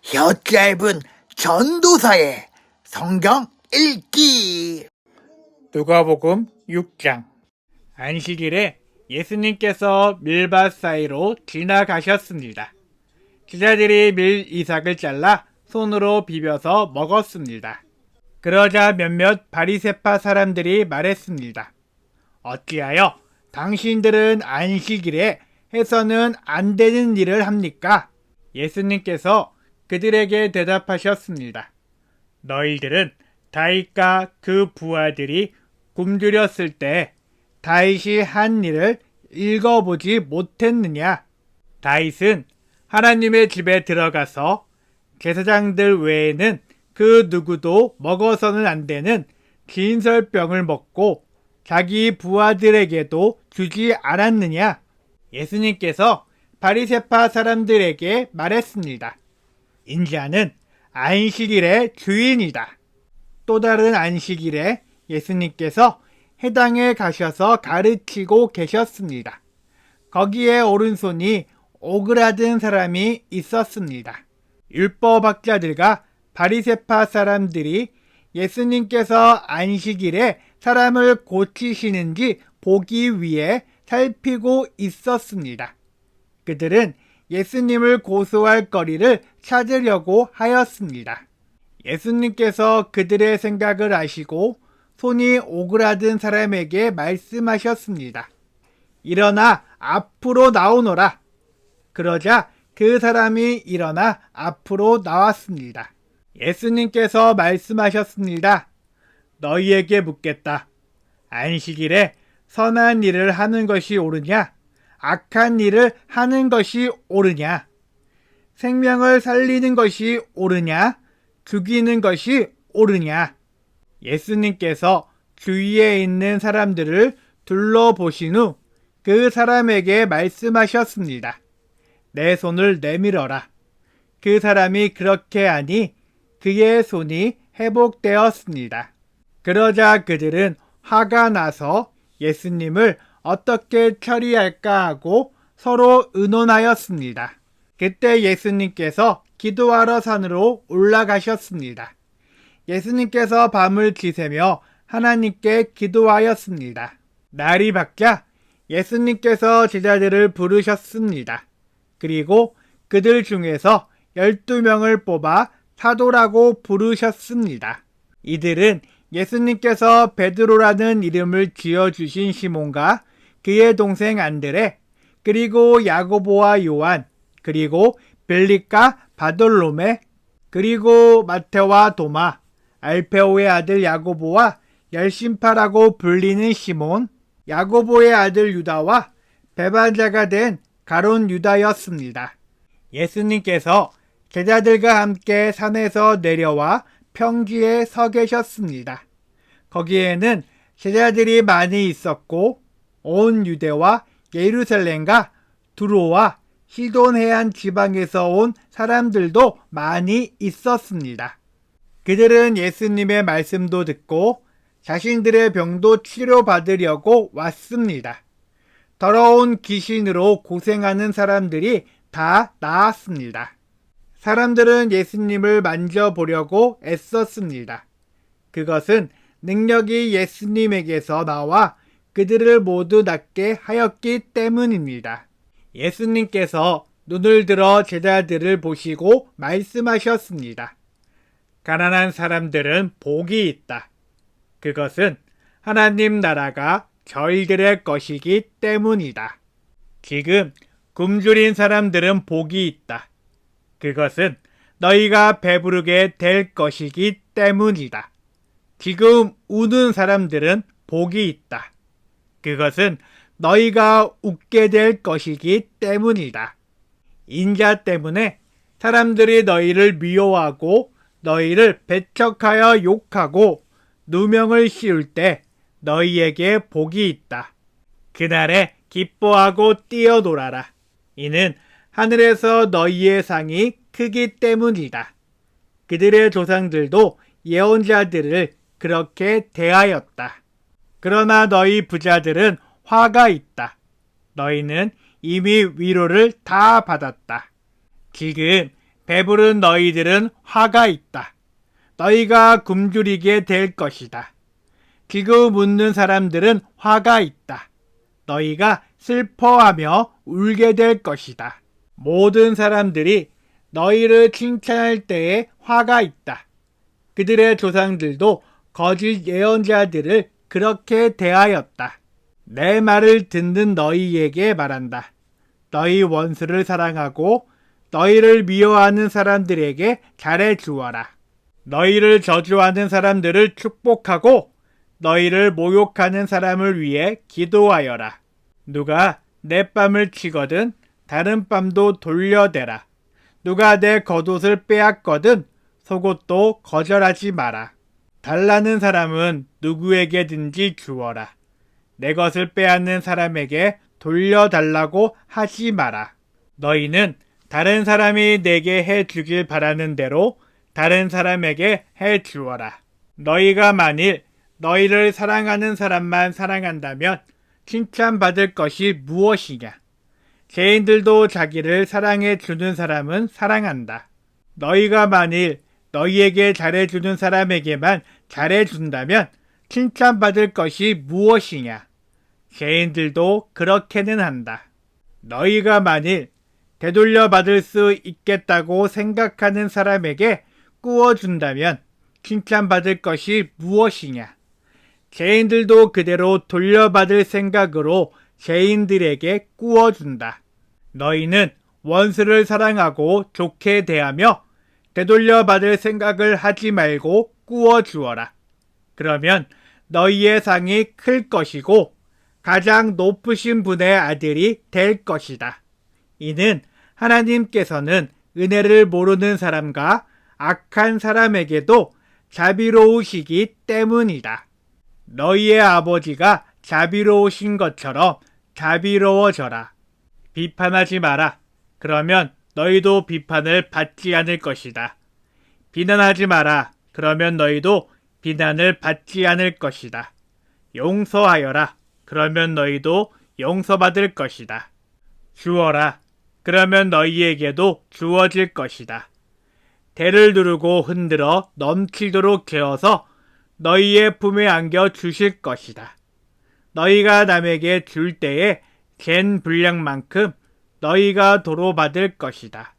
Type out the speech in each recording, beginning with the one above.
혀 짧은 전도사의 성경 읽기. 누가복음 6장. 안식일에 예수님께서 밀밭 사이로 지나가셨습니다. 제자들이 밀이삭을 잘라 손으로 비벼서 먹었습니다. 그러자 몇몇 바리새파 사람들이 말했습니다. 어찌하여 당신들은 안식일에 해서는 안 되는 일을 합니까? 예수님께서 그들에게 대답하셨습니다. 너희들은 다윗과 그 부하들이 굶주렸을 때 다윗이 한 일을 읽어보지 못했느냐? 다윗은 하나님의 집에 들어가서 제사장들 외에는 그 누구도 먹어서는 안 되는 진설병을 먹고 자기 부하들에게도 주지 않았느냐? 예수님께서 바리새파 사람들에게 말했습니다. 인자는 안식일의 주인이다. 또 다른 안식일에 예수님께서 해당에 가셔서 가르치고 계셨습니다. 거기에 오른손이 오그라든 사람이 있었습니다. 율법학자들과 바리새파 사람들이 예수님께서 안식일에 사람을 고치시는지 보기 위해 살피고 있었습니다. 그들은 예수님을 고소할 거리를 찾으려고 하였습니다. 예수님께서 그들의 생각을 아시고 손이 오그라든 사람에게 말씀하셨습니다. 일어나 앞으로 나오너라. 그러자 그 사람이 일어나 앞으로 나왔습니다. 예수님께서 말씀하셨습니다. 너희에게 묻겠다. 안식일에 선한 일을 하는 것이 옳으냐? 악한 일을 하는 것이 옳으냐? 생명을 살리는 것이 옳으냐? 죽이는 것이 옳으냐? 예수님께서 주위에 있는 사람들을 둘러보신 후 그 사람에게 말씀하셨습니다. 내 손을 내밀어라. 그 사람이 그렇게 하니 그의 손이 회복되었습니다. 그러자 그들은 화가 나서 예수님을 어떻게 처리할까 하고 서로 의논하였습니다. 그때 예수님께서 기도하러 산으로 올라가셨습니다. 예수님께서 밤을 지새며 하나님께 기도하였습니다. 날이 밝자 예수님께서 제자들을 부르셨습니다. 그리고 그들 중에서 12명을 뽑아 사도라고 부르셨습니다. 이들은 예수님께서 베드로라는 이름을 지어주신 시몬과 그의 동생 안드레, 그리고 야고보와 요한, 그리고 빌립과 바돌로메, 그리고 마테와 도마, 알페오의 아들 야고보와 열심파라고 불리는 시몬, 야고보의 아들 유다와 배반자가 된 가룟 유다였습니다. 예수님께서 제자들과 함께 산에서 내려와 평지에 서 계셨습니다. 거기에는 제자들이 많이 있었고 온 유대와 예루살렘과 두로와 시돈 해안 지방에서 온 사람들도 많이 있었습니다. 그들은 예수님의 말씀도 듣고 자신들의 병도 치료받으려고 왔습니다. 더러운 귀신으로 고생하는 사람들이 다 나았습니다. 사람들은 예수님을 만져보려고 애썼습니다. 그것은 능력이 예수님에게서 나와 그들을 모두 낫게 하였기 때문입니다. 예수님께서 눈을 들어 제자들을 보시고 말씀하셨습니다. 가난한 사람들은 복이 있다. 그것은 하나님 나라가 저희들의 것이기 때문이다. 지금 굶주린 사람들은 복이 있다. 그것은 너희가 배부르게 될 것이기 때문이다. 지금 우는 사람들은 복이 있다. 그것은 너희가 웃게 될 것이기 때문이다. 인자 때문에 사람들이 너희를 미워하고 너희를 배척하여 욕하고 누명을 씌울 때 너희에게 복이 있다. 그날에 기뻐하고 뛰어놀아라. 이는 하늘에서 너희의 상이 크기 때문이다. 그들의 조상들도 예언자들을 그렇게 대하였다. 그러나 너희 부자들은 화가 있다. 너희는 이미 위로를 다 받았다. 지금 배부른 너희들은 화가 있다. 너희가 굶주리게 될 것이다. 기구 묻는 사람들은 화가 있다. 너희가 슬퍼하며 울게 될 것이다. 모든 사람들이 너희를 칭찬할 때에 화가 있다. 그들의 조상들도 거짓 예언자들을 그렇게 대하였다. 내 말을 듣는 너희에게 말한다. 너희 원수를 사랑하고 너희를 미워하는 사람들에게 잘해 주어라. 너희를 저주하는 사람들을 축복하고 너희를 모욕하는 사람을 위해 기도하여라. 누가 내 뺨을 치거든 다른 뺨도 돌려대라. 누가 내 겉옷을 빼앗거든 속옷도 거절하지 마라. 달라는 사람은 누구에게든지 주어라. 내 것을 빼앗는 사람에게 돌려달라고 하지 마라. 너희는 다른 사람이 내게 해 주길 바라는 대로 다른 사람에게 해 주어라. 너희가 만일 너희를 사랑하는 사람만 사랑한다면 칭찬받을 것이 무엇이냐? 죄인들도 자기를 사랑해 주는 사람은 사랑한다. 너희가 만일 너희에게 잘해주는 사람에게만 잘해준다면 칭찬받을 것이 무엇이냐? 죄인들도 그렇게는 한다. 너희가 만일 되돌려 받을 수 있겠다고 생각하는 사람에게 꾸어준다면 칭찬받을 것이 무엇이냐? 죄인들도 그대로 돌려받을 생각으로 죄인들에게 꾸어준다. 너희는 원수를 사랑하고 좋게 대하며 되돌려 받을 생각을 하지 말고 꾸어주어라. 그러면 너희의 상이 클 것이고 가장 높으신 분의 아들이 될 것이다. 이는 하나님께서는 은혜를 모르는 사람과 악한 사람에게도 자비로우시기 때문이다. 너희의 아버지가 자비로우신 것처럼 자비로워져라. 비판하지 마라. 그러면 너희도 비판을 받지 않을 것이다. 비난하지 마라. 그러면 너희도 비난을 받지 않을 것이다. 용서하여라. 그러면 너희도 용서받을 것이다. 주어라. 그러면 너희에게도 주어질 것이다. 대를 두르고 흔들어 넘치도록 개어서 너희의 품에 안겨 주실 것이다. 너희가 남에게 줄 때에 잰 분량만큼 너희가 도로 받을 것이다.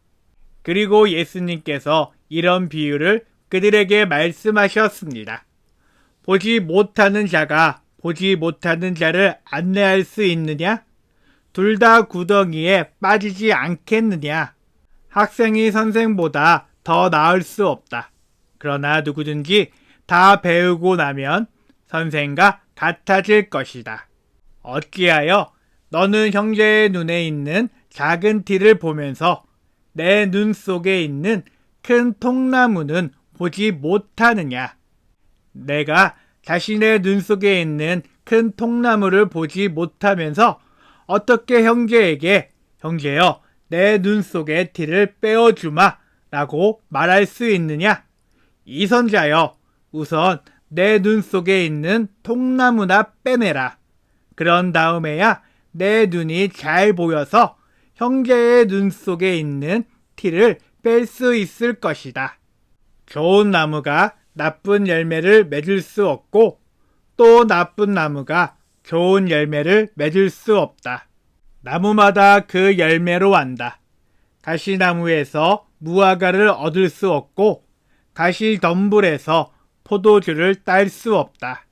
그리고 예수님께서 이런 비유를 그들에게 말씀하셨습니다. 보지 못하는 자가 보지 못하는 자를 안내할 수 있느냐? 둘 다 구덩이에 빠지지 않겠느냐? 학생이 선생보다 더 나을 수 없다. 그러나 누구든지 다 배우고 나면 선생과 같아질 것이다. 어찌하여 너는 형제의 눈에 있는 작은 티를 보면서 내 눈 속에 있는 큰 통나무는 보지 못하느냐? 내가 자신의 눈 속에 있는 큰 통나무를 보지 못하면서 어떻게 형제에게 형제여 내 눈 속의 티를 빼어주마 라고 말할 수 있느냐? 이 선자여 우선 내 눈 속에 있는 통나무나 빼내라. 그런 다음에야 내 눈이 잘 보여서 형제의 눈 속에 있는 티를 뺄 수 있을 것이다. 좋은 나무가 나쁜 열매를 맺을 수 없고 또 나쁜 나무가 좋은 열매를 맺을 수 없다. 나무마다 그 열매로 안다. 가시나무에서 무화과를 얻을 수 없고 가시덤불에서 포도주를 딸 수 없다.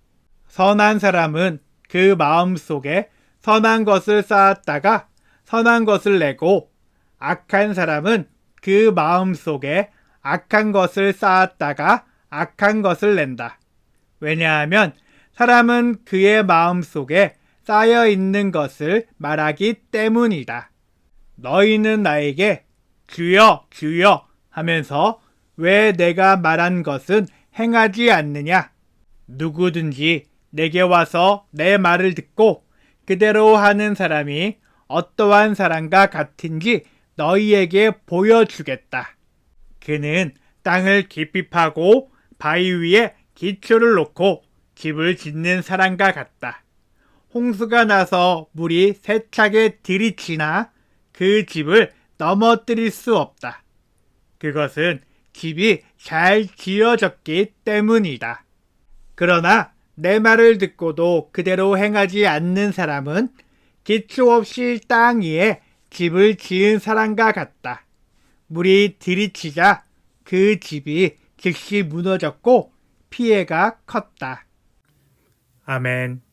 선한 사람은 그 마음 속에 선한 것을 쌓았다가 선한 것을 내고 악한 사람은 그 마음 속에 악한 것을 쌓았다가 악한 것을 낸다. 왜냐하면 사람은 그의 마음 속에 쌓여 있는 것을 말하기 때문이다. 너희는 나에게 주여 주여 하면서 왜 내가 말한 것은 행하지 않느냐? 누구든지 내게 와서 내 말을 듣고 그대로 하는 사람이 어떠한 사람과 같은지 너희에게 보여주겠다. 그는 땅을 깊이 파고 바위 위에 기초를 놓고 집을 짓는 사람과 같다. 홍수가 나서 물이 세차게 들이치나 그 집을 넘어뜨릴 수 없다. 그것은 집이 잘 지어졌기 때문이다. 그러나 내 말을 듣고도 그대로 행하지 않는 사람은 기초 없이 땅 위에 집을 지은 사람과 같다. 물이 들이치자 그 집이 즉시 무너졌고 피해가 컸다. 아멘.